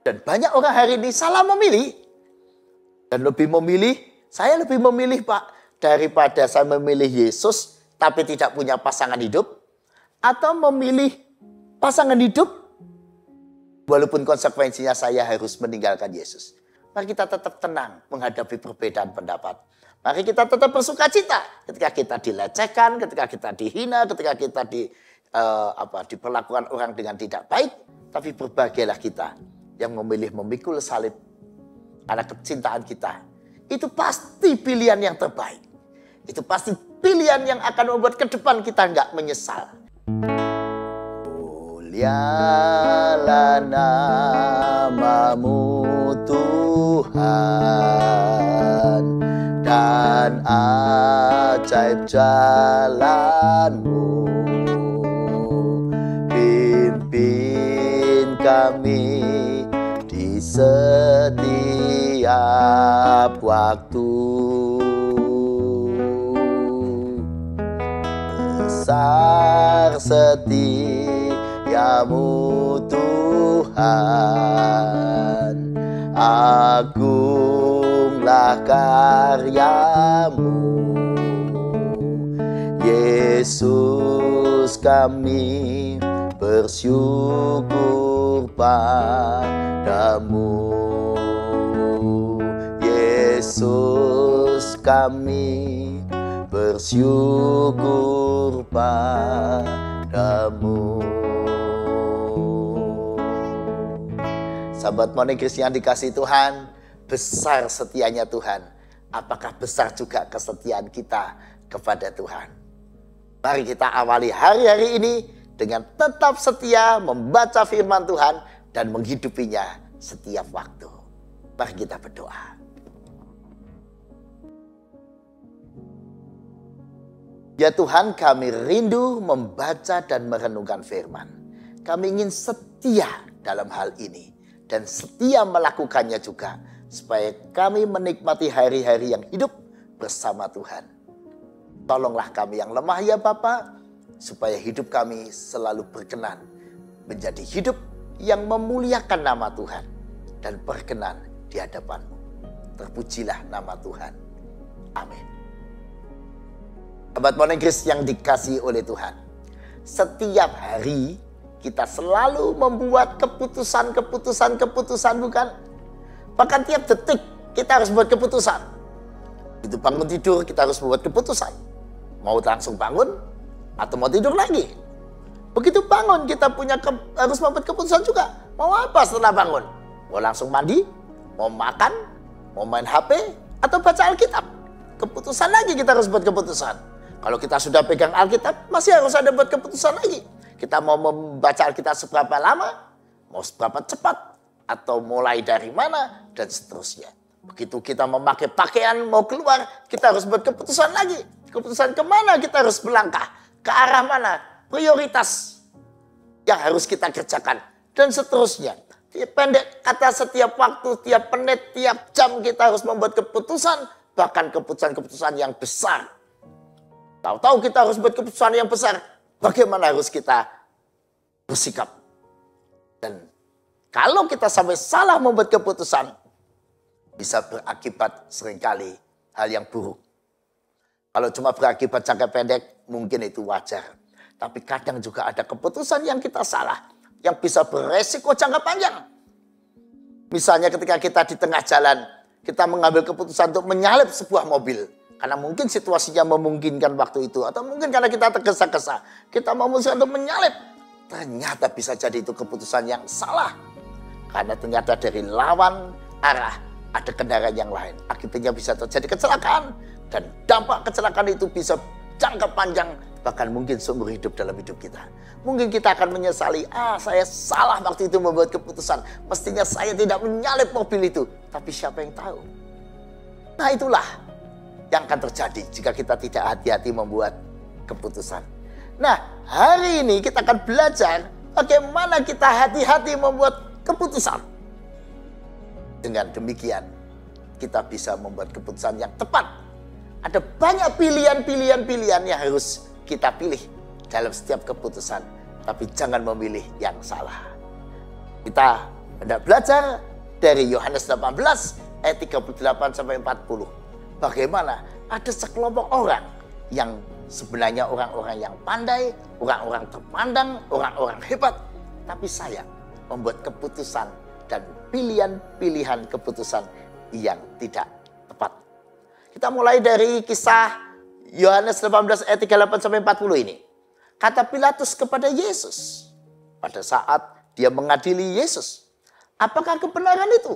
Dan banyak orang hari ini salah memilih. Dan saya lebih memilih Pak, daripada saya memilih Yesus tapi tidak punya pasangan hidup. Atau memilih pasangan hidup walaupun konsekuensinya saya harus meninggalkan Yesus. Mari kita tetap tenang menghadapi perbedaan pendapat. Mari kita tetap bersuka cita ketika kita dilecehkan, ketika kita dihina, ketika kita diperlakukan orang dengan tidak baik. Tapi berbahagialah kita yang memilih memikul salib karena kecintaan kita. Itu pasti pilihan yang terbaik. Itu pasti pilihan yang akan membuat ke depan kita nggak menyesal. Mulialah namamu Tuhan, dan ajaib jalanmu. Pimpin kami di setiap waktu. Besar setiamu Tuhan, agunglah karyamu. Yesus, kami bersyukur padamu. Yesus, kami bersyukur padamu. Sahabat Morning Christ yang dikasihi Tuhan, besar setianya Tuhan. Apakah besar juga kesetiaan kita kepada Tuhan? Mari kita awali hari-hari ini dengan tetap setia membaca firman Tuhan dan menghidupinya setiap waktu. Mari kita berdoa. Ya Tuhan, kami rindu membaca dan merenungkan firman. Kami ingin setia dalam hal ini dan setia melakukannya juga, supaya kami menikmati hari-hari yang hidup bersama Tuhan. Tolonglah kami yang lemah ya Bapa, supaya hidup kami selalu berkenan menjadi hidup yang memuliakan nama Tuhan dan berkenan di hadapan-Mu. Terpujilah nama Tuhan. Amin. Sahabat Morning Christ yang dikasihi oleh Tuhan, setiap hari kita selalu membuat keputusan, bukan? Bahkan tiap detik kita harus buat keputusan. Itu bangun tidur kita harus membuat keputusan. Mau langsung bangun atau mau tidur lagi. Begitu bangun kita harus membuat keputusan juga. Mau apa setelah bangun? Mau langsung mandi? Mau makan? Mau main HP? Atau baca Alkitab? Keputusan lagi kita harus buat keputusan. Kalau kita sudah pegang Alkitab, masih harus ada buat keputusan lagi. Kita mau membaca Alkitab seberapa lama, mau seberapa cepat, atau mulai dari mana, dan seterusnya. Begitu kita memakai pakaian, mau keluar, kita harus buat keputusan lagi. Keputusan kemana kita harus melangkah, ke arah mana, prioritas yang harus kita kerjakan, dan seterusnya. Pendek kata setiap waktu, tiap menit, tiap jam kita harus membuat keputusan, bahkan keputusan-keputusan yang besar. Tahu-tahu kita harus buat keputusan yang besar, bagaimana harus kita bersikap. Dan kalau kita sampai salah membuat keputusan, bisa berakibat seringkali hal yang buruk. Kalau cuma berakibat jangka pendek, mungkin itu wajar. Tapi kadang juga ada keputusan yang kita salah, yang bisa beresiko jangka panjang. Misalnya ketika kita di tengah jalan, kita mengambil keputusan untuk menyalip sebuah mobil. Karena mungkin situasinya memungkinkan waktu itu. Atau mungkin karena kita tergesa-gesa. Kita memutuskan untuk menyalip. Ternyata bisa jadi itu keputusan yang salah. Karena ternyata dari lawan arah ada kendaraan yang lain. Akibatnya bisa terjadi kecelakaan. Dan dampak kecelakaan itu bisa jangka panjang. Bahkan mungkin seumur hidup dalam hidup kita. Mungkin kita akan menyesali. Saya salah waktu itu membuat keputusan. Mestinya saya tidak menyalip mobil itu. Tapi siapa yang tahu? Nah itulah yang akan terjadi jika kita tidak hati-hati membuat keputusan. Nah, hari ini kita akan belajar bagaimana kita hati-hati membuat keputusan. Dengan demikian, kita bisa membuat keputusan yang tepat. Ada banyak pilihan-pilihan yang harus kita pilih dalam setiap keputusan. Tapi jangan memilih yang salah. Kita Anda belajar dari Yohanes 18 ayat 38 sampai 40. Bagaimana ada sekelompok orang yang sebenarnya orang-orang yang pandai, orang-orang terpandang, orang-orang hebat. Tapi sayang membuat keputusan dan pilihan-pilihan keputusan yang tidak tepat. Kita mulai dari kisah Yohanes 18 ayat 38 sampai 40 ini. Kata Pilatus kepada Yesus pada saat dia mengadili Yesus, apakah kebenaran itu?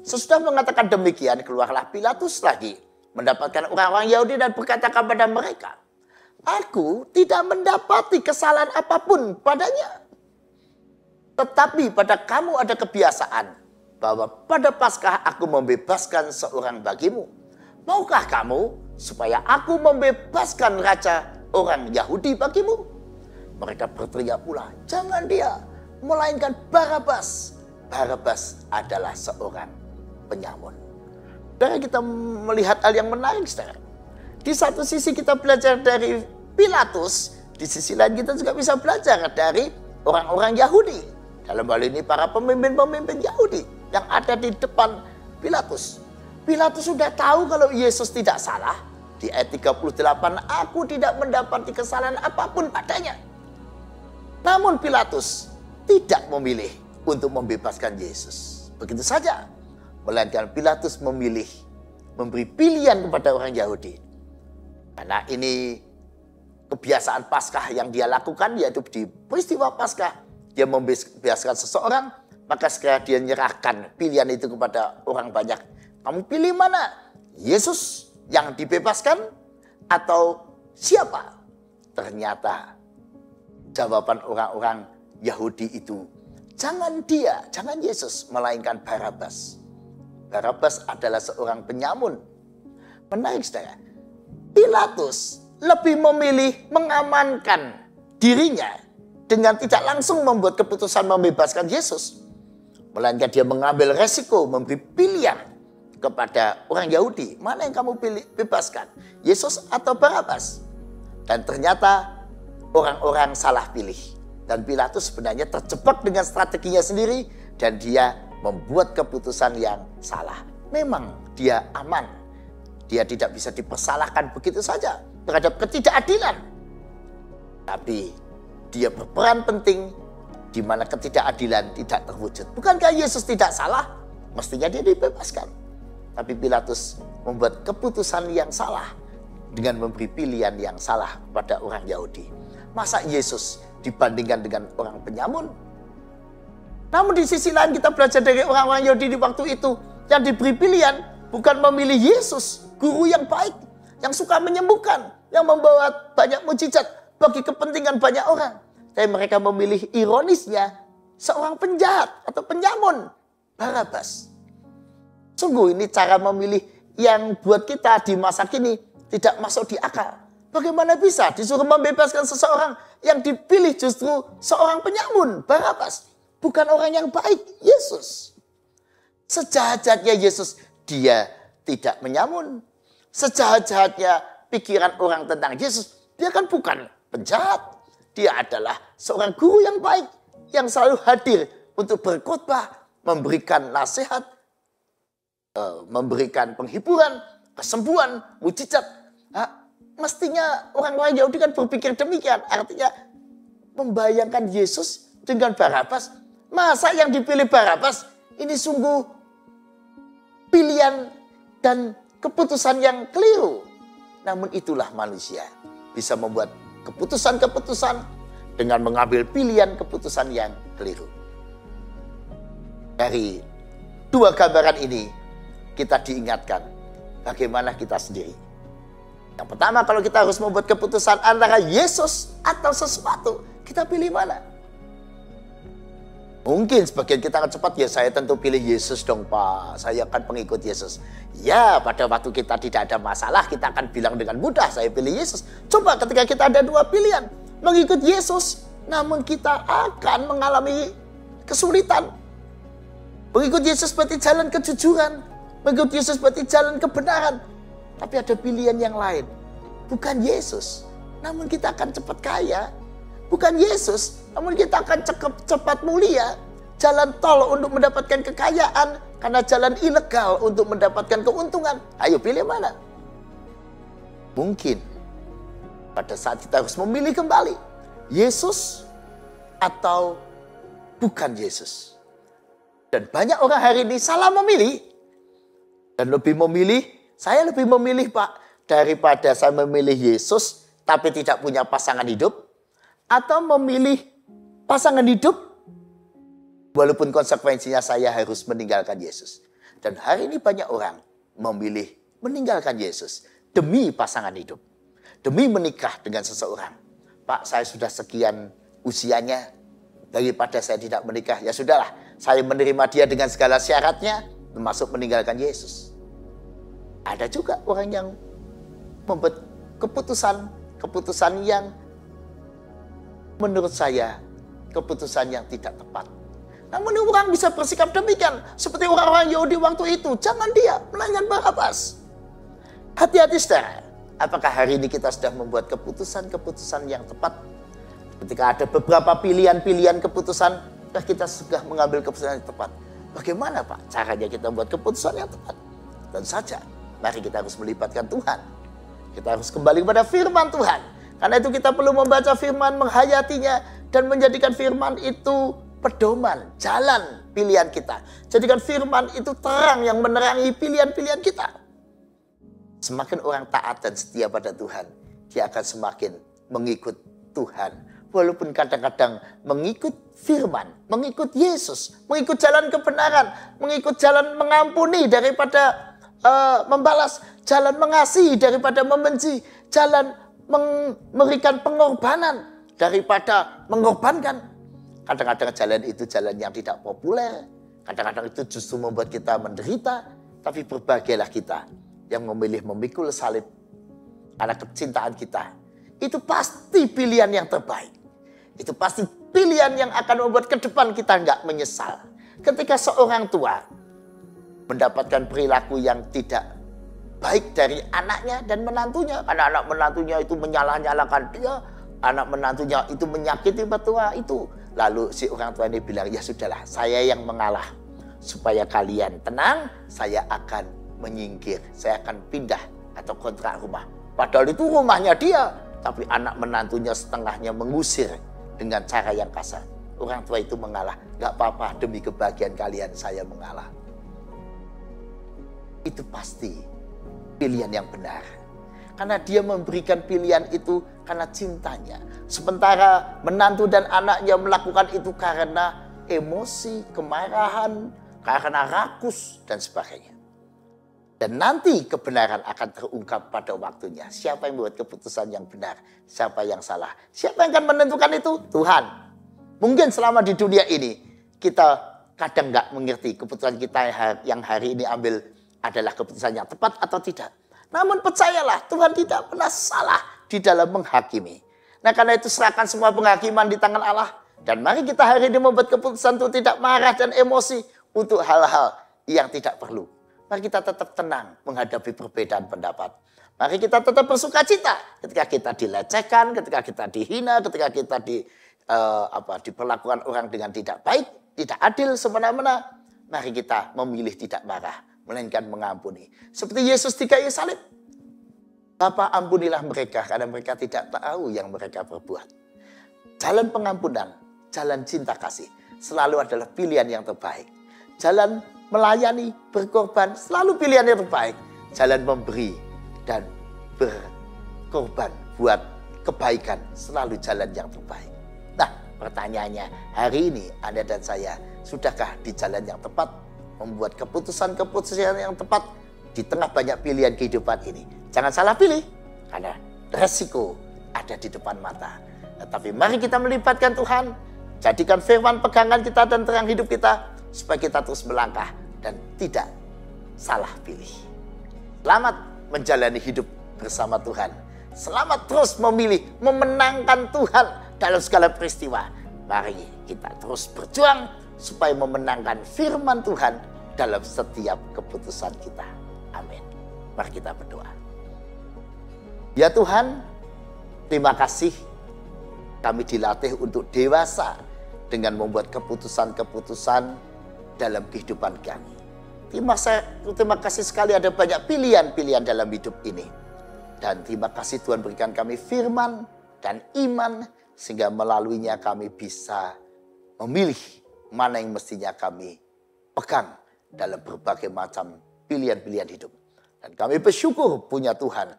Sesudah mengatakan demikian, keluarlah Pilatus lagi mendapatkan orang-orang Yahudi dan berkata kepada mereka, aku tidak mendapati kesalahan apapun padanya. Tetapi pada kamu ada kebiasaan bahwa pada Paskah aku membebaskan seorang bagimu. Maukah kamu supaya aku membebaskan raja orang Yahudi bagimu? Mereka berteriak pula, jangan dia, melainkan Barabas. Barabas adalah seorang penyamun. Dan kita melihat hal yang menarik, saudara. Di satu sisi kita belajar dari Pilatus, di sisi lain kita juga bisa belajar dari orang-orang Yahudi. Dalam hal ini para pemimpin-pemimpin Yahudi yang ada di depan Pilatus. Pilatus sudah tahu kalau Yesus tidak salah. Di ayat 38, aku tidak mendapati kesalahan apapun padanya. Namun Pilatus tidak memilih untuk membebaskan Yesus. Begitu saja. Melainkan Pilatus memilih memberi pilihan kepada orang Yahudi. Karena ini kebiasaan Paskah yang dia lakukan, yaitu di peristiwa Paskah. Dia membebaskan seseorang, maka segera dia menyerahkan pilihan itu kepada orang banyak. Kamu pilih mana? Yesus yang dibebaskan atau siapa? Ternyata jawaban orang-orang Yahudi itu, jangan dia, jangan Yesus, melainkan Barabas. Barabas adalah seorang penyamun. Menarik, saudara. Pilatus lebih memilih mengamankan dirinya dengan tidak langsung membuat keputusan membebaskan Yesus. Melainkan dia mengambil resiko, memberi pilihan kepada orang Yahudi. Mana yang kamu pilih bebaskan? Yesus atau Barabas? Dan ternyata orang-orang salah pilih. Dan Pilatus sebenarnya terjebak dengan strateginya sendiri. Dan dia membuat keputusan yang salah. Memang dia aman. Dia tidak bisa dipersalahkan begitu saja terhadap ketidakadilan. Tapi dia berperan penting di mana ketidakadilan tidak terwujud. Bukankah Yesus tidak salah? Mestinya dia dibebaskan. Tapi Pilatus membuat keputusan yang salah dengan memberi pilihan yang salah pada orang Yahudi. Masa Yesus dibandingkan dengan orang penyamun? Namun di sisi lain kita belajar dari orang-orang Yahudi di waktu itu yang diberi pilihan bukan memilih Yesus, guru yang baik, yang suka menyembuhkan, yang membawa banyak mujizat bagi kepentingan banyak orang. Tapi mereka memilih ironisnya seorang penjahat atau penyamun, Barabas. Sungguh ini cara memilih yang buat kita di masa kini tidak masuk di akal. Bagaimana bisa disuruh membebaskan seseorang yang dipilih justru seorang penyamun, Barabas. Bukan orang yang baik, Yesus. Sejahat-jahatnya Yesus, dia tidak menyamun. Sejahat-jahatnya pikiran orang tentang Yesus, dia kan bukan penjahat. Dia adalah seorang guru yang baik, yang selalu hadir untuk berkhotbah, memberikan nasihat, memberikan penghiburan, kesembuhan, mujizat. Mestinya orang-orang Yahudi kan berpikir demikian. Artinya membayangkan Yesus dengan Barabas. Masa yang dipilih Barabas ini sungguh pilihan dan keputusan yang keliru. Namun itulah manusia, bisa membuat keputusan-keputusan dengan mengambil pilihan keputusan yang keliru. Dari dua gambaran ini kita diingatkan bagaimana kita sendiri. Yang pertama, kalau kita harus membuat keputusan antara Yesus atau sesuatu, kita pilih mana? Mungkin sebagian kita akan cepat, ya saya tentu pilih Yesus dong Pak, saya akan pengikut Yesus. Ya, pada waktu kita tidak ada masalah, kita akan bilang dengan mudah, saya pilih Yesus. Coba ketika kita ada dua pilihan, mengikut Yesus, namun kita akan mengalami kesulitan. Mengikut Yesus berarti jalan kejujuran, mengikut Yesus berarti jalan kebenaran. Tapi ada pilihan yang lain, bukan Yesus, namun kita akan cepat kaya. Bukan Yesus, namun kita akan cepat mulia. jalan tol untuk mendapatkan kekayaan, karena jalan ilegal untuk mendapatkan keuntungan. Ayo pilih mana? Mungkin pada saat kita harus memilih kembali, Yesus atau bukan Yesus. Dan banyak orang hari ini salah memilih. Dan saya lebih memilih Pak, daripada saya memilih Yesus tapi tidak punya pasangan hidup, atau memilih pasangan hidup walaupun konsekuensinya saya harus meninggalkan Yesus. Dan hari ini banyak orang memilih meninggalkan Yesus demi pasangan hidup, demi menikah dengan seseorang. Pak, saya sudah sekian usianya, daripada saya tidak menikah, ya sudahlah, saya menerima dia dengan segala syaratnya, termasuk meninggalkan Yesus. Ada juga orang yang membuat keputusan yang menurut saya keputusan yang tidak tepat. Namun orang bisa bersikap demikian seperti orang-orang Yahudi waktu itu. Jangan dia, melainkan Barabas. Hati-hati saudara. Apakah hari ini kita sudah membuat keputusan-keputusan yang tepat? Ketika ada beberapa pilihan-pilihan keputusan, kita sudah mengambil keputusan yang tepat. Bagaimana Pak caranya kita membuat keputusan yang tepat? Tentu saja, mari kita harus melibatkan Tuhan. Kita harus kembali kepada firman Tuhan. Karena itu kita perlu membaca firman, menghayatinya, dan menjadikan firman itu pedoman, jalan pilihan kita. Jadikan firman itu terang yang menerangi pilihan-pilihan kita. Semakin orang taat dan setia pada Tuhan, dia akan semakin mengikut Tuhan. Walaupun kadang-kadang mengikut firman, mengikut Yesus, mengikut jalan kebenaran, mengikut jalan mengampuni daripada membalas, jalan mengasihi daripada membenci, jalan memberikan pengorbanan daripada mengorbankan. Kadang-kadang jalan itu jalan yang tidak populer. Kadang-kadang itu justru membuat kita menderita. Tapi berbahagialah kita yang memilih memikul salib karena kecintaan kita. Itu pasti pilihan yang terbaik. Itu pasti pilihan yang akan membuat ke depan kita nggak menyesal. Ketika seorang tua mendapatkan perilaku yang tidak baik dari anaknya dan menantunya. Karena anak menantunya itu menyalah-nyalahkan dia. Anak menantunya itu menyakiti mertua itu. Lalu si orang tua ini bilang, ya sudahlah, saya yang mengalah. Supaya kalian tenang, saya akan menyingkir. Saya akan pindah atau kontrak rumah. Padahal itu rumahnya dia. Tapi anak menantunya setengahnya mengusir dengan cara yang kasar. Orang tua itu mengalah. Gak apa-apa, demi kebahagiaan kalian saya mengalah. Itu pasti pilihan yang benar. Karena dia memberikan pilihan itu karena cintanya. Sementara menantu dan anaknya melakukan itu karena emosi, kemarahan, karena rakus, dan sebagainya. Dan nanti kebenaran akan terungkap pada waktunya. Siapa yang membuat keputusan yang benar, siapa yang salah. Siapa yang akan menentukan itu? Tuhan. Mungkin selama di dunia ini, kita kadang nggak mengerti keputusan kita yang hari ini ambil adalah keputusan yang tepat atau tidak. Namun percayalah, Tuhan tidak pernah salah di dalam menghakimi. Nah karena itu serahkan semua penghakiman di tangan Allah. Dan mari kita hari ini membuat keputusan untuk tidak marah dan emosi untuk hal-hal yang tidak perlu. Mari kita tetap tenang menghadapi perbedaan pendapat. Mari kita tetap bersuka cita ketika kita dilecehkan, ketika kita dihina, ketika kita diperlakukan orang dengan tidak baik, tidak adil semena-mena. Mari kita memilih tidak marah, melainkan mengampuni. Seperti Yesus di kayu salib. Bapa, ampunilah mereka karena mereka tidak tahu yang mereka perbuat. Jalan pengampunan, jalan cinta kasih selalu adalah pilihan yang terbaik. Jalan melayani, berkorban selalu pilihan yang terbaik. Jalan memberi dan berkorban buat kebaikan selalu jalan yang terbaik. Nah, pertanyaannya hari ini Anda dan saya, sudahkah di jalan yang tepat? Membuat keputusan-keputusan yang tepat di tengah banyak pilihan kehidupan ini. Jangan salah pilih, karena resiko ada di depan mata. Tetapi mari kita melibatkan Tuhan, jadikan firman pegangan kita dan terang hidup kita, supaya kita terus melangkah dan tidak salah pilih. Selamat menjalani hidup bersama Tuhan. Selamat terus memilih, memenangkan Tuhan dalam segala peristiwa. Mari kita terus berjuang supaya memenangkan firman Tuhan dalam setiap keputusan kita. Amin. Mari kita berdoa. Ya Tuhan, terima kasih kami dilatih untuk dewasa dengan membuat keputusan-keputusan dalam kehidupan kami. Terima kasih sekali ada banyak pilihan-pilihan dalam hidup ini. Dan terima kasih Tuhan berikan kami firman dan iman sehingga melaluinya kami bisa memilih mana yang mestinya kami pegang dalam berbagai macam pilihan-pilihan hidup. Dan kami bersyukur punya Tuhan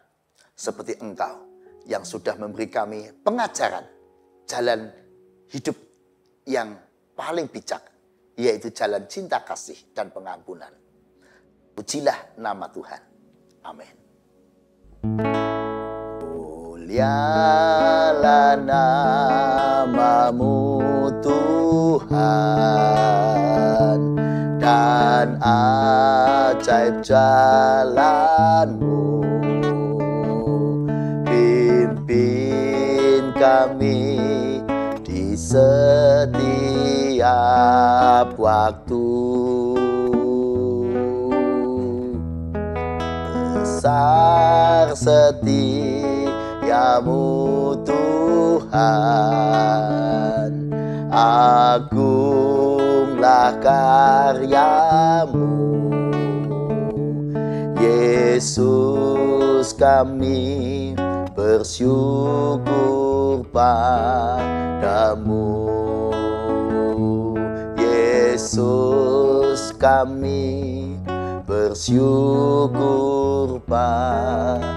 seperti Engkau yang sudah memberi kami pengajaran jalan hidup yang paling bijak, yaitu jalan cinta kasih dan pengampunan. Pujilah nama Tuhan. Amin. Mulialah namamu Tuhan, dan ajaib jalanmu. Pimpin kami di setiap waktu. Besar setiamu Tuhan, agunglah karyamu. Yesus, kami bersyukur padamu. Yesus, kami bersyukur padamu.